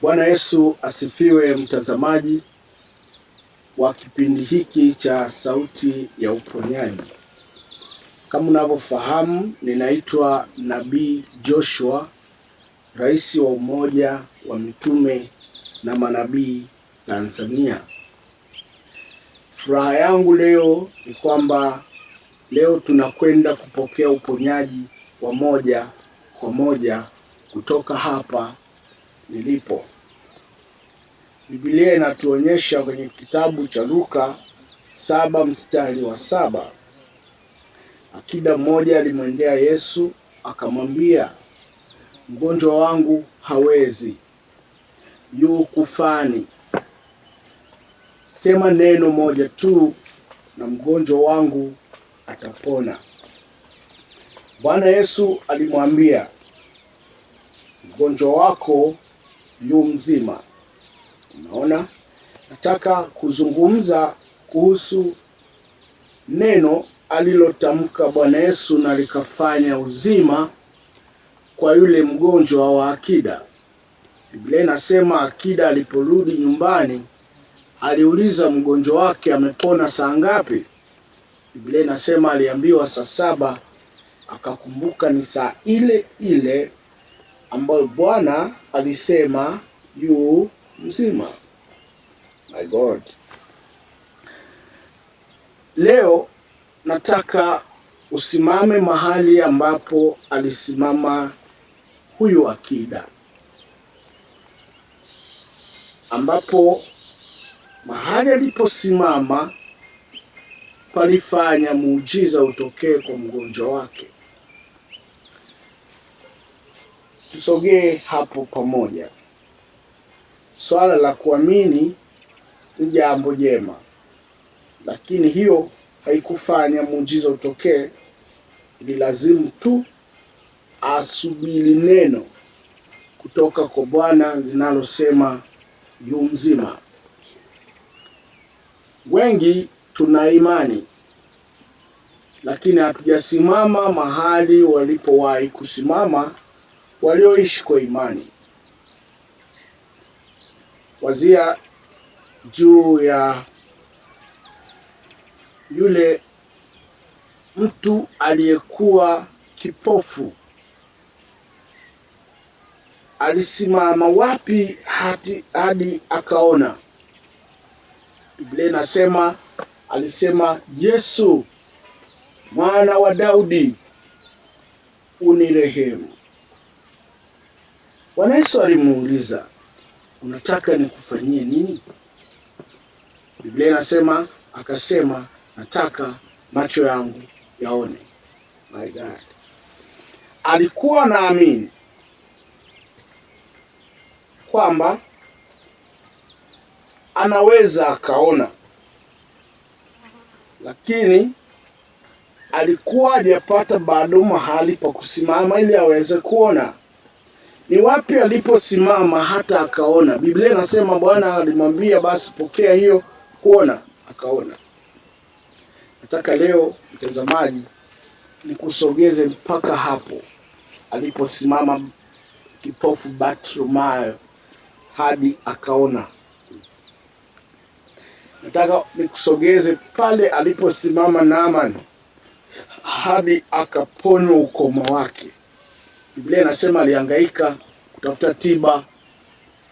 Bwana Yesu asifiwe, mtazamaji wa kipindi hiki cha Sauti ya Uponyaji. Kama unavyofahamu, ninaitwa Nabii Joshua, rais wa Umoja wa Mitume na Manabii Tanzania. Furaha yangu leo ni kwamba leo tunakwenda kupokea uponyaji wa moja kwa moja kutoka hapa nilipo. Biblia inatuonyesha kwenye kitabu cha Luka 7:7. Akida mmoja alimwendea Yesu akamwambia, mgonjwa wangu hawezi, yu kufani. Sema neno moja tu na mgonjwa wangu atapona. Bwana Yesu alimwambia, mgonjwa wako yu mzima. Unaona, nataka kuzungumza kuhusu neno alilotamka Bwana Yesu na likafanya uzima kwa yule mgonjwa wa akida. Biblia inasema akida aliporudi nyumbani aliuliza mgonjwa wake amepona saa ngapi. Biblia inasema aliambiwa saa 7, akakumbuka ni saa ile ile ambayo Bwana alisema yu mzima. My God. Leo nataka usimame mahali ambapo alisimama huyu akida, ambapo mahali aliposimama palifanya muujiza utokee kwa mgonjwa wake. Tusogee hapo pamoja. Swala la kuamini ni jambo jema, lakini hiyo haikufanya muujiza utokee. Ni lazimu tu asubiri neno kutoka kwa Bwana linalosema yu mzima. Wengi tuna imani, lakini hatujasimama mahali walipowahi kusimama walioishi kwa imani. Wazia juu ya yule mtu aliyekuwa kipofu. Alisimama wapi hadi akaona? Biblia inasema alisema, Yesu mwana wa Daudi unirehemu. Bwana Yesu alimuuliza, unataka nikufanyie nini? Biblia inasema akasema, nataka macho yangu yaone. My God. Alikuwa naamini kwamba anaweza akaona, lakini alikuwa hajapata bado mahali pa kusimama ili aweze kuona. Ni wapi aliposimama hata akaona? Biblia inasema Bwana alimwambia, basi pokea hiyo kuona, akaona. Nataka leo mtazamaji nikusogeze mpaka hapo aliposimama kipofu Bartimayo hadi akaona. Nataka nikusogeze pale aliposimama Naaman hadi akaponywa ukoma wake. Biblia inasema alihangaika kutafuta tiba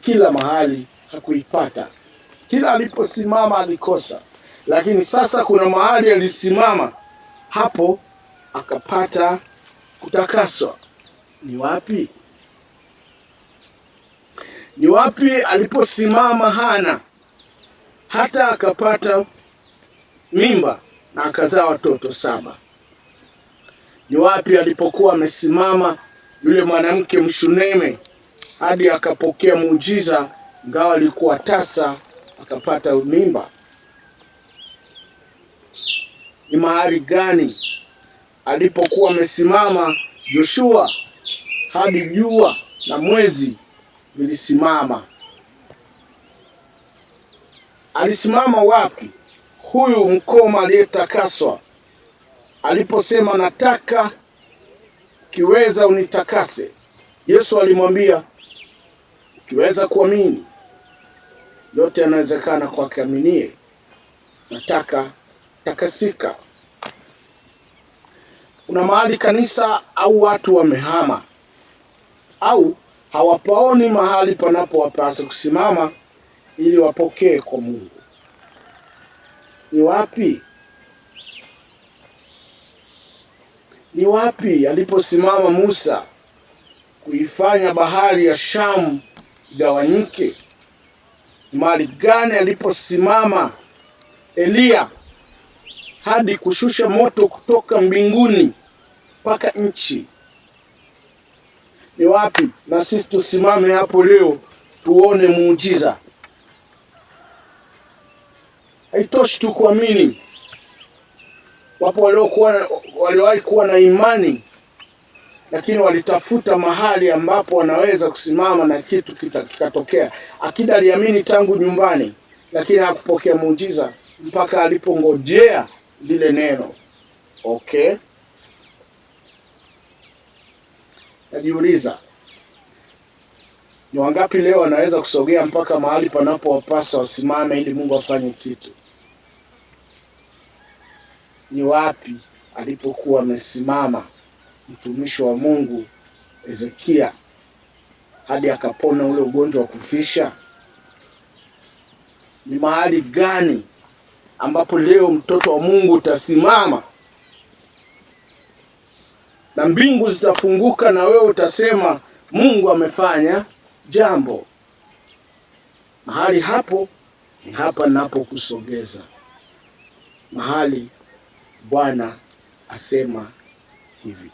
kila mahali, hakuipata. Kila aliposimama alikosa, lakini sasa kuna mahali alisimama, hapo akapata kutakaswa. Ni wapi? Ni wapi aliposimama Hana hata akapata mimba na akazaa watoto 7? Ni wapi alipokuwa amesimama yule mwanamke Mshuneme hadi akapokea muujiza, ingawa alikuwa tasa, akapata mimba? Ni mahali gani alipokuwa amesimama Joshua hadi jua na mwezi vilisimama? Alisimama wapi huyu mkoma aliyetakaswa aliposema, nataka kiweza unitakase? Yesu alimwambia, Ukiweza kuamini, yote yanawezekana kwa kuamini. Nataka takasika. Kuna mahali kanisa au watu wamehama au hawapaoni mahali panapowapasa kusimama ili wapokee kwa Mungu. Ni wapi? Ni wapi aliposimama Musa kuifanya bahari ya Shamu igawanyike? Ni mahali gani aliposimama Eliya hadi kushusha moto kutoka mbinguni mpaka nchi? Ni wapi? Na sisi tusimame hapo leo tuone muujiza. Haitoshi tu kuamini. Wapo waliowahi kuwa na imani, lakini walitafuta mahali ambapo wanaweza kusimama na kitu kikatokea. Akida aliamini tangu nyumbani, lakini hakupokea muujiza mpaka alipongojea lile neno. Okay? Najiuliza, ni wangapi leo wanaweza kusogea mpaka mahali panapowapasa wasimame ili Mungu afanye kitu? Ni wapi alipokuwa amesimama mtumishi wa Mungu Hezekia hadi akapona ule ugonjwa wa kufisha? Ni mahali gani ambapo leo mtoto wa Mungu utasimama na mbingu zitafunguka na wewe utasema Mungu amefanya jambo? Mahali hapo ni hapa ninapokusogeza. Mahali Bwana asema hivi.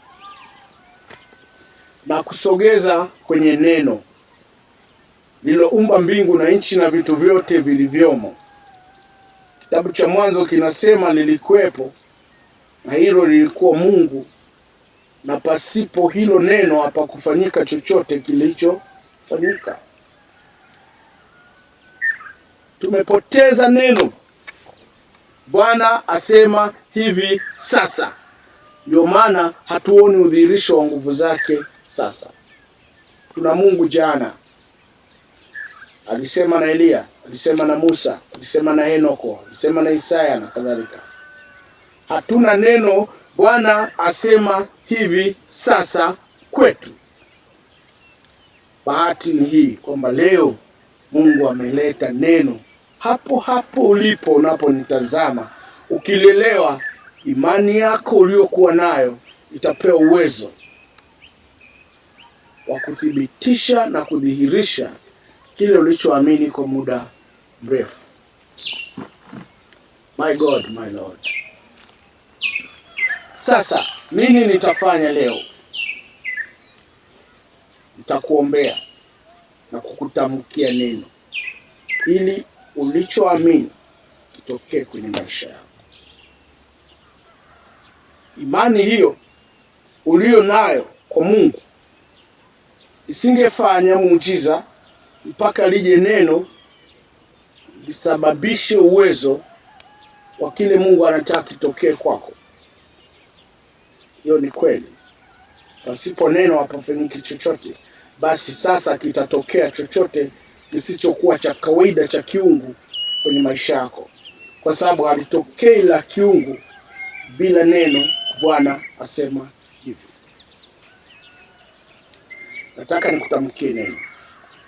Na kusogeza kwenye neno liloumba mbingu na nchi na vitu vyote vilivyomo. Kitabu cha Mwanzo kinasema lilikuwepo na hilo lilikuwa Mungu, na pasipo hilo neno hapakufanyika chochote kilichofanyika. Tumepoteza neno. Bwana asema hivi sasa. Ndio maana hatuoni udhihirisho wa nguvu zake sasa. Tuna Mungu jana. Alisema na Eliya, alisema na Musa, alisema na Henoko, alisema na Isaya na kadhalika. Hatuna neno. Bwana asema hivi sasa kwetu. Bahati ni hii kwamba leo Mungu ameleta neno hapo hapo ulipo. Unaponitazama, ukilelewa, imani yako uliyokuwa nayo itapewa uwezo wa kuthibitisha na kudhihirisha kile ulichoamini kwa muda mrefu. My God, my Lord. Sasa nini nitafanya leo? Nitakuombea na kukutamkia neno ili ulichoamini kitokee kwenye maisha yako. Imani hiyo ulio nayo kwa Mungu isingefanya muujiza mpaka lije neno lisababishe uwezo wa kile Mungu anataka kitokee kwako. Hiyo ni kweli. Pasipo neno hapafanyiki chochote. Basi sasa kitatokea chochote kisichokuwa cha kawaida cha kiungu kwenye maisha yako, kwa sababu halitokei la kiungu bila neno. Bwana asema hivi. Nataka nikutamkie neno.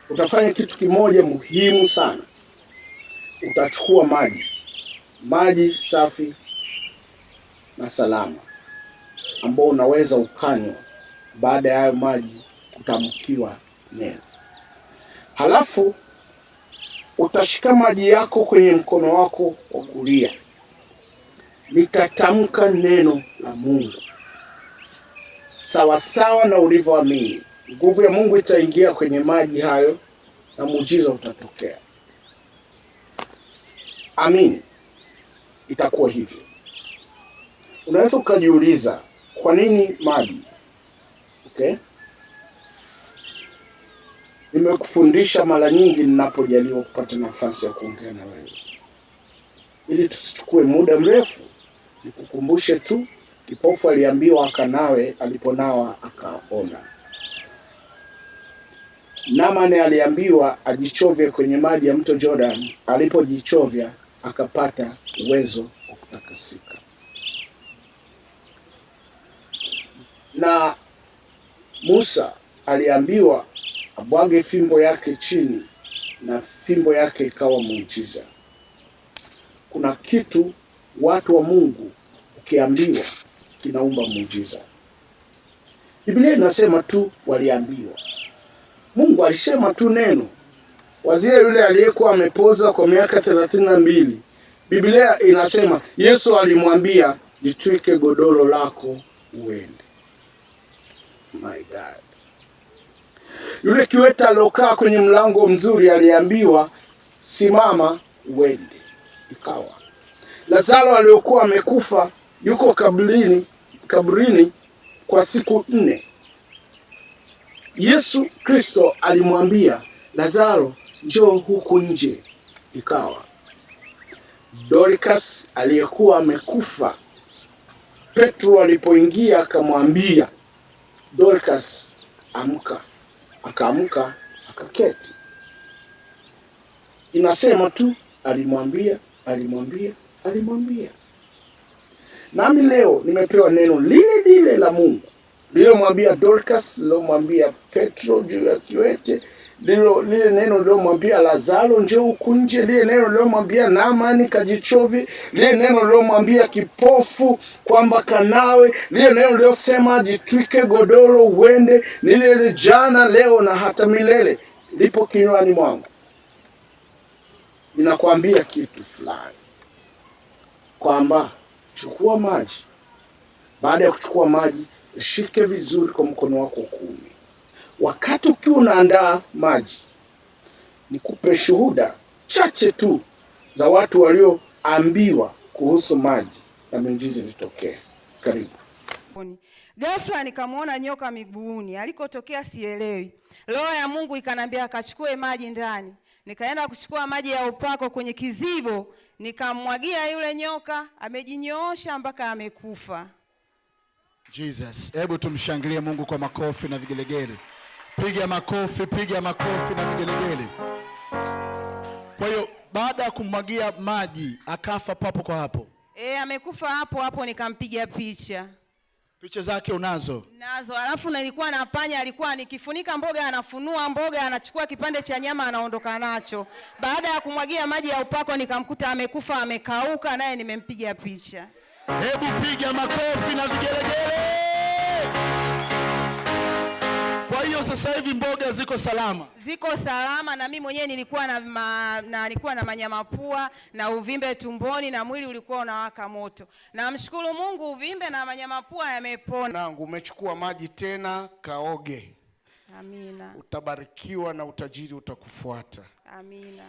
Utafanya kitu kimoja muhimu sana. Utachukua maji safi na salama ambao unaweza ukanywa baada ya hayo maji kutamkiwa neno. Halafu utashika maji yako kwenye mkono wako wa kulia. Nitatamka neno la Mungu sawa sawa na ulivyoamini. Nguvu ya Mungu itaingia kwenye maji hayo na muujiza utatokea. Amini. Itakuwa hivyo. Unaweza ukajiuliza, kwa nini maji? Okay? Nimekufundisha mara nyingi ninapojaliwa kupata nafasi ya kuongea na wewe. Ili tusichukue muda mrefu, nikukumbushe tu, kipofu aliambiwa akanawe, aliponawa akaona. Naamani aliambiwa ajichovye kwenye maji ya mto Jordan. Alipojichovya akapata uwezo wa kutakasika. Na Musa aliambiwa abwage fimbo yake chini, na fimbo yake ikawa muujiza. Kuna kitu watu wa Mungu ukiambiwa kinaumba muujiza. Biblia inasema tu waliambiwa. Mungu alisema tu neno. Wazia yule aliyekuwa amepoza kwa miaka 32. Biblia inasema Yesu alimwambia, jitwike godoro lako uende. My God. Yule kiwete alokaa kwenye mlango mzuri aliambiwa, simama uende. Ikawa. Lazaro aliyokuwa amekufa yuko kaburini kwa siku 4. Yesu Kristo alimwambia, Lazaro, njoo huku nje. Ikawa. Dorcas aliyekuwa amekufa, Petro alipoingia akamwambia, Dorcas, amka. Akaamka, akaketi. Inasema tu alimwambia. Nami leo nimepewa neno lile la Mungu. Lilomwambia Dorcas, lilomwambia Petro juu ya kiwete, lile neno lilomwambia Lazaro njoo huku nje, lile neno lilomwambia Naamani kajichovye, lile neno lilomwambia kipofu kwamba kanawe, lile neno lilosema jitwike godoro uende, lile jana, leo na hata milele lipo kinywani mwangu. Ninakwambia kitu fulani, kwamba chukua maji. Baada ya kuchukua maji, shike vizuri kwa mkono wako 10. Wakati ukiwa unaandaa maji, nikupe shuhuda chache tu za watu walioambiwa kuhusu maji na miujiza ilitokea. Karibu. Ghafla nikamwona nyoka miguuni, alikotokea sielewi. Roho ya Mungu ikanambia akachukue maji ndani. Nikaenda kuchukua maji ya upako kwenye kizibo, nikamwagia yule nyoka, amejinyoosha mpaka amekufa. Jesus, hebu tumshangilie Mungu kwa makofi na vigelegele. Piga makofi na vigelegele. Kwa hiyo baada ya kumwagia maji akafa papo kwa hapo. Amekufa hapo, nikampiga picha. Picha zake unazo? Nazo. Alafu nilikuwa na panya, alikuwa nikifunika mboga, anafunua mboga, anachukua kipande cha nyama anaondoka nacho. Baada ya kumwagia maji ya upako nikamkuta amekufa, amekauka, naye nimempiga picha. Hebu piga makofi na vigelegele. Kwa hiyo sasa hivi mboga ziko salama? Ziko salama, na mimi mwenyewe nilikuwa na manyama pua na uvimbe tumboni na mwili ulikuwa unawaka moto. Na mshukuru Mungu uvimbe na manyama pua yamepona. Nangu umechukua maji tena, kaoge. Amina. Utabarikiwa na utajiri utakufuata. Amina.